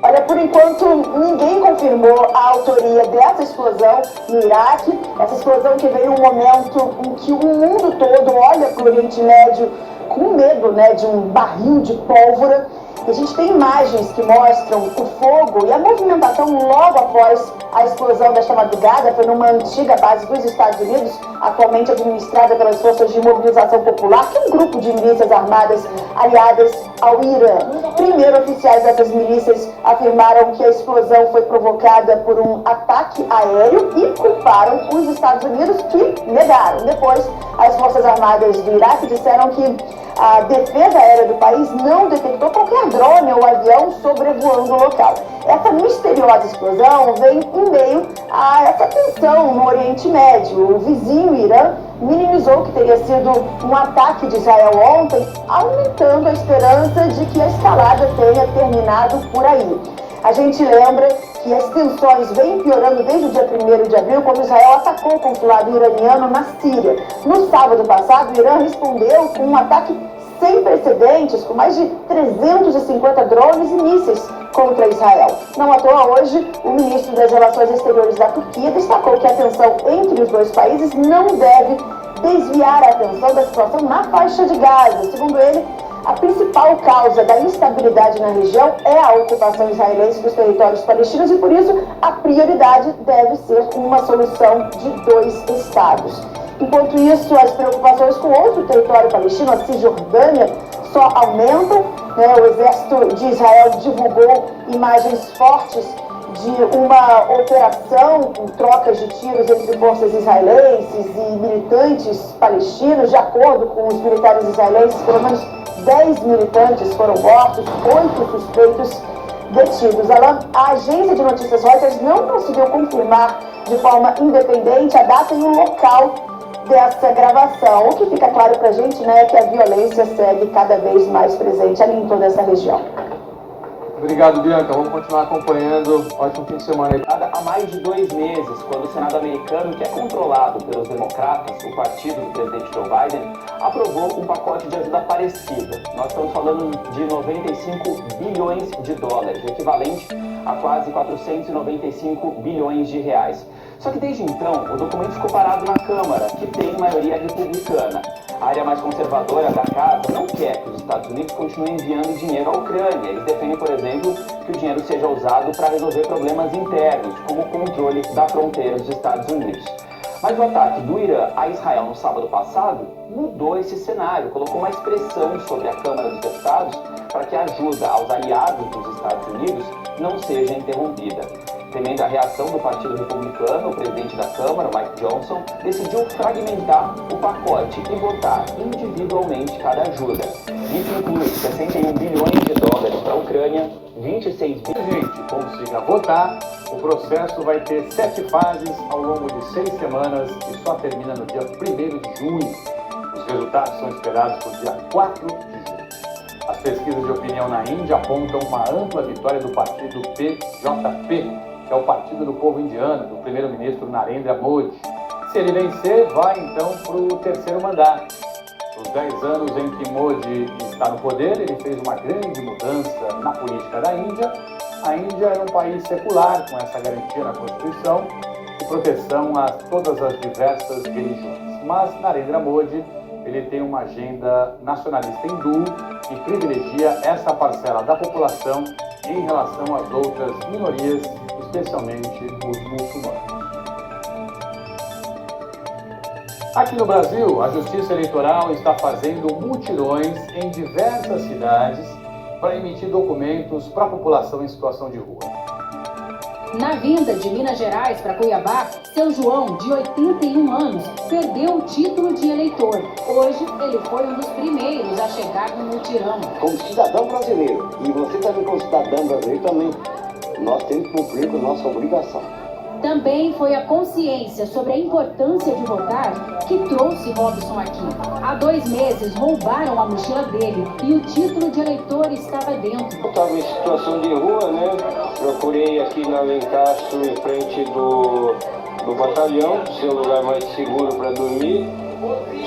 Olha, por enquanto, ninguém confirmou a autoria dessa explosão no Iraque. Essa explosão que veio em um momento em que o mundo todo olha para o Oriente Médio com medo, né, de um barril de pólvora. E a gente tem imagens que mostram o fogo e a movimentação logo após a explosão desta madrugada. Foi numa antiga base dos Estados Unidos, atualmente administrada pelas Forças de Mobilização Popular, que é um grupo de milícias armadas aliadas ao Irã. Primeiro, oficiais dessas milícias afirmaram que a explosão foi provocada por um ataque aéreo e culparam os Estados Unidos, que negaram. Depois, as Forças Armadas do Iraque disseram que a defesa aérea do país não detectou qualquer drone ou avião sobrevoando o local. Essa misteriosa explosão vem em meio a essa tensão no Oriente Médio. O vizinho Irã minimizou que teria sido um ataque de Israel ontem, aumentando a esperança de que a escalada tenha terminado por aí. A gente lembra que as tensões vêm piorando desde o dia 1º de abril, quando Israel atacou o consulado iraniano na Síria. No sábado passado, o Irã respondeu com um ataque sem precedentes, com mais de 350 drones e mísseis contra Israel. Não à toa, hoje, o ministro das Relações Exteriores da Turquia destacou que a tensão entre os dois países não deve desviar a atenção da situação na faixa de Gaza. Segundo ele, a principal causa da instabilidade na região é a ocupação israelense dos territórios palestinos e, por isso, a prioridade deve ser uma solução de 2 estados. Enquanto isso, as preocupações com outro território palestino, a Cisjordânia, só aumentam. O exército de Israel divulgou imagens fortes de uma operação com trocas de tiros entre forças israelenses e militantes palestinos. De acordo com os militares israelenses, pelo menos 10 militantes foram mortos, 8 suspeitos detidos. A agência de notícias Reuters não conseguiu confirmar de forma independente a data e o local dessa gravação. O que fica claro pra gente, né, é que a violência segue cada vez mais presente ali em toda essa região. Obrigado, Bianca. Vamos continuar acompanhando. Ótimo fim de semana. Há mais de 2 meses, quando o Senado americano, que é controlado pelos democratas, o partido do presidente Joe Biden, aprovou um pacote de ajuda parecida. Nós estamos falando de 95 bilhões de dólares, o equivalente a quase 495 bilhões de reais. Só que desde então, o documento ficou parado na Câmara, que tem maioria republicana. A área mais conservadora da casa não quer que os Estados Unidos continuem enviando dinheiro à Ucrânia. Eles defendem, por exemplo, que o dinheiro seja usado para resolver problemas internos, como o controle da fronteira dos Estados Unidos. Mas o ataque do Irã a Israel no sábado passado mudou esse cenário, colocou mais pressão sobre a Câmara dos Deputados para que a ajuda aos aliados dos Estados Unidos não seja interrompida. Temendo a reação do Partido Republicano, o presidente da Câmara, Mike Johnson, decidiu fragmentar o pacote e votar individualmente cada ajuda. Isso inclui 61 bilhões de dólares para a Ucrânia, 26 bilhões. Gente, consiga votar. O processo vai ter 7 fases ao longo de 6 semanas e só termina no dia 1º de junho. Os resultados são esperados para o dia 4 de junho. As pesquisas de opinião na Índia apontam uma ampla vitória do partido BJP, que é o Partido do Povo Indiano, do primeiro-ministro Narendra Modi. Se ele vencer, vai então para o 3º mandato. Nos 10 anos em que Modi está no poder, ele fez uma grande mudança na política da Índia. A Índia é um país secular, com essa garantia na Constituição e proteção a todas as diversas religiões. Mas Narendra Modi, ele tem uma agenda nacionalista hindu e privilegia essa parcela da população em relação às outras minorias, especialmente os muçulmanos. Aqui no Brasil, a Justiça Eleitoral está fazendo mutirões em diversas cidades para emitir documentos para a população em situação de rua. Na vinda de Minas Gerais para Cuiabá, seu João, de 81 anos, perdeu o título de eleitor. Hoje, ele foi um dos primeiros a chegar no mutirão. Como cidadão brasileiro, e você também como cidadão brasileiro também, nós temos que cumprir com nossa obrigação. Também foi a consciência sobre a importância de votar que trouxe Robson aqui. Há 2 meses roubaram a mochila dele e o título de eleitor estava dentro. Eu estava em situação de rua, né? Procurei aqui na Alencastro, em frente do batalhão, ser um lugar mais seguro para dormir.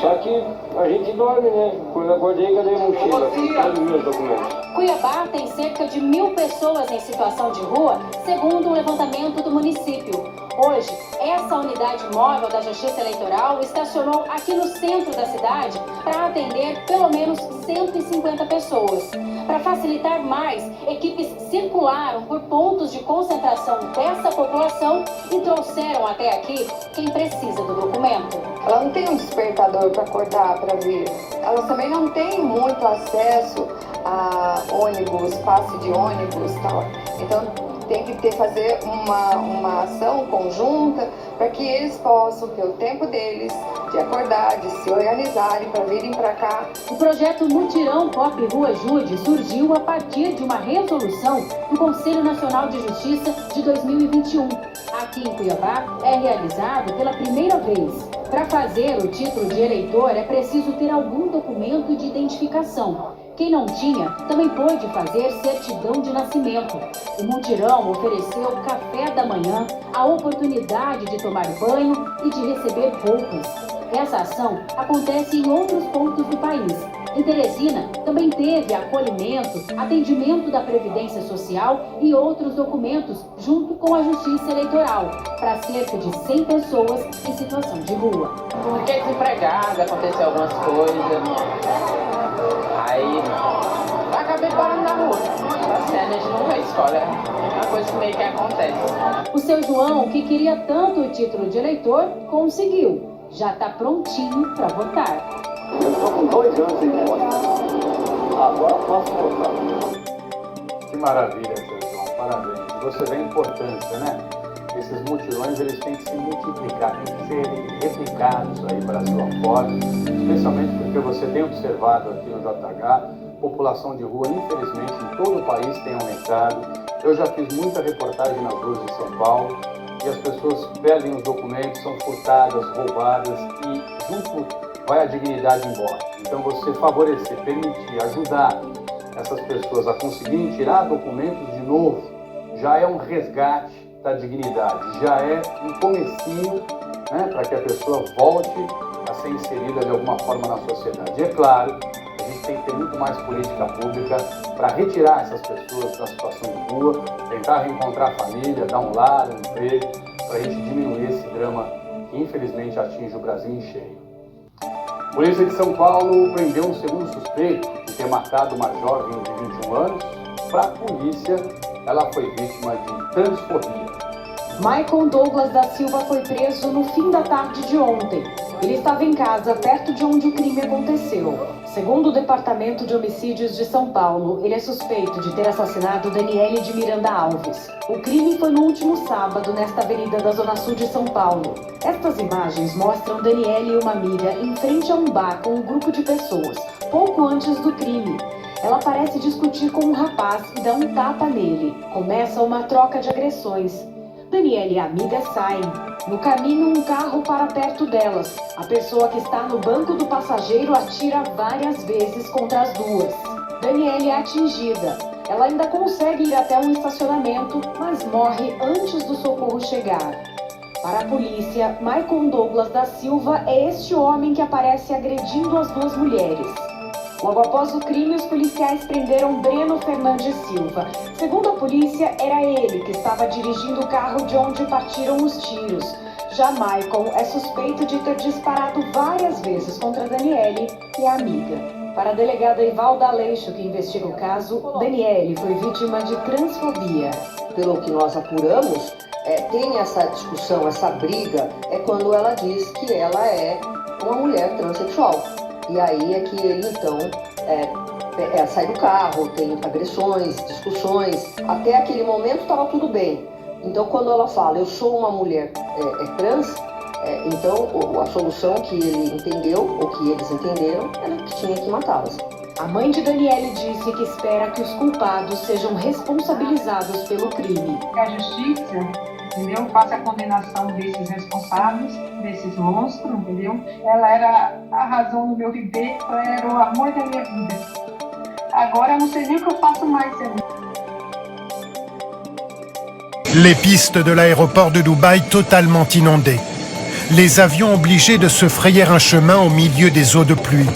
Só que a gente dorme, né? coisa, acordei, cadê a mochila? Cadê meus documentos? Cuiabá tem cerca de 1.000 pessoas em situação de rua, segundo um levantamento do município. Hoje, essa unidade móvel da Justiça Eleitoral estacionou aqui no centro da cidade para atender pelo menos 150 pessoas. Para facilitar mais, equipes circularam por pontos de concentração dessa população e trouxeram até aqui quem precisa do documento. Ela não tem um despertador para acordar para vir. Elas também não têm muito acesso a ônibus, passe de ônibus e tal. Então tem que fazer uma ação conjunta para que eles possam ter o tempo deles de acordar, de se organizarem para virem para cá. O projeto Mutirão Pop Rua Ajude surgiu a partir de uma resolução do Conselho Nacional de Justiça de 2021. Aqui em Cuiabá é realizado pela primeira vez. Para fazer o título de eleitor é preciso ter algum documento de identificação. Quem não tinha também pôde fazer certidão de nascimento. O mutirão ofereceu café da manhã, a oportunidade de tomar banho e de receber roupas. Essa ação acontece em outros pontos do país. Em Teresina, também teve acolhimento, atendimento da Previdência Social e outros documentos junto com a Justiça Eleitoral, para cerca de 100 pessoas em situação de rua. Fiquei desempregada, aconteceu algumas coisas. Aí acabei parando na rua. Assim, a gente não vê escola, é uma coisa que meio que acontece. O seu João, que queria tanto o título de eleitor, conseguiu. Já está prontinho para votar. Eu estou com 2 anos sem voto. Agora posso votar. Que maravilha, seu João, parabéns. Você vê a importância, né? Esses mutirões, eles têm que se multiplicar, têm que ser replicados aí para a sua foto, especialmente porque você tem observado aqui no JH, população de rua, infelizmente, em todo o país tem aumentado. Eu já fiz muita reportagem nas ruas de São Paulo e as pessoas perdem os documentos, são furtadas, roubadas e junto vai a dignidade embora. Então você favorecer, permitir, ajudar essas pessoas a conseguirem tirar documentos de novo, já é um resgate da dignidade, já é um comecinho, né, para que a pessoa volte a ser inserida de alguma forma na sociedade. E é claro, a gente tem que ter muito mais política pública para retirar essas pessoas da situação de rua, tentar reencontrar a família, dar um lar, um emprego, para a gente diminuir esse drama que infelizmente atinge o Brasil em cheio. A Polícia de São Paulo prendeu um segundo suspeito de ter matado uma jovem de 21 anos. Para a polícia, ela foi vítima de transfobia. Maicon Douglas da Silva foi preso no fim da tarde de ontem. Ele estava em casa, perto de onde o crime aconteceu. Segundo o Departamento de Homicídios de São Paulo, ele é suspeito de ter assassinado Daniele de Miranda Alves. O crime foi no último sábado, nesta avenida da Zona Sul de São Paulo. Estas imagens mostram Daniele e uma amiga em frente a um bar com um grupo de pessoas, pouco antes do crime. Ela parece discutir com um rapaz e dá um tapa nele. Começa uma troca de agressões. Daniele e a amiga saem. No caminho, um carro para perto delas. A pessoa que está no banco do passageiro atira várias vezes contra as duas. Daniele é atingida. Ela ainda consegue ir até um estacionamento, mas morre antes do socorro chegar. Para a polícia, Maicon Douglas da Silva é este homem que aparece agredindo as duas mulheres. Logo após o crime, os policiais prenderam Breno Fernandes Silva. Segundo a polícia, era ele que estava dirigindo o carro de onde partiram os tiros. Já Maicon é suspeito de ter disparado várias vezes contra Daniele e a amiga. Para a delegada Ivalda Aleixo, que investiga o caso, Daniele foi vítima de transfobia. Pelo que nós apuramos, tem essa discussão, essa briga, é quando ela diz que ela é uma mulher transexual. E aí é que ele, então, sai do carro, tem agressões, discussões. Até aquele momento estava tudo bem. Então, quando ela fala, eu sou uma mulher trans, então a solução que ele entendeu, ou que eles entenderam, era que tinha que matá-las. A mãe de Daniele disse que espera que os culpados sejam responsabilizados pelo crime. Que a justiça, entendeu, faça a condenação desses responsáveis, desses monstros, entendeu? Ela era a razão do meu viver, ela era o amor da minha vida. Agora eu não sei nem o que eu faço mais, Senhor. Les pistes de l'aéroport de Dubaï totalement inondées. Les avions obligés de se frayer un chemin au milieu des eaux de pluie.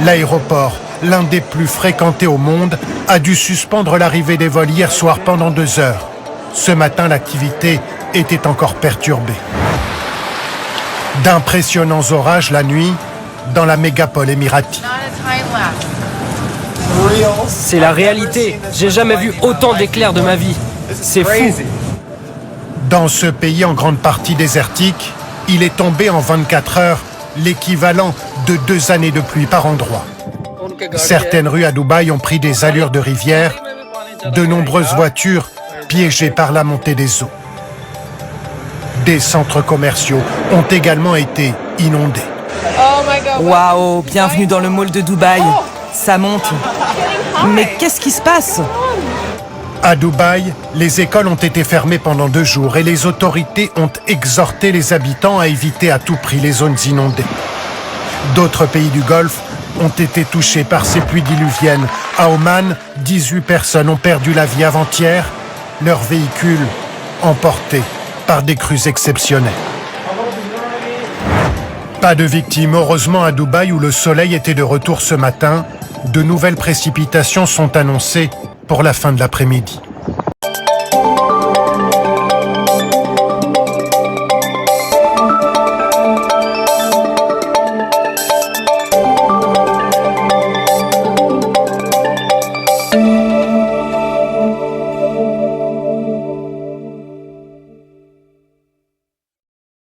l'aéroport, l'un des plus fréquentés au monde, a dû suspendre l'arrivée des vols hier soir pendant 2 heures. Ce matin, l'activité était encore perturbée. D'impressionnants orages la nuit dans la mégapole émirati. C'est la réalité. J'ai jamais vu autant d'éclairs de ma vie. C'est fou. Dans ce pays en grande partie désertique, il est tombé en 24 heures l'équivalent de 2 années de pluie par endroit. Certaines rues à Dubaï ont pris des allures de rivière, de nombreuses voitures piégées par la montée des eaux. Des centres commerciaux ont également été inondés. Waouh, bienvenue dans le mall de Dubaï. Ça monte. Mais qu'est-ce qui se passe? À Dubaï, les écoles ont été fermées pendant 2 jours et les autorités ont exhorté les habitants à éviter à tout prix les zones inondées. D'autres pays du Golfe ont été touchés par ces pluies diluviennes. À Oman, 18 personnes ont perdu la vie avant-hier, leurs véhicules emportés par des crues exceptionnelles. Pas de victimes, heureusement, à Dubaï où le soleil était de retour ce matin. De nouvelles précipitations sont annoncées pour la fin de l'après-midi.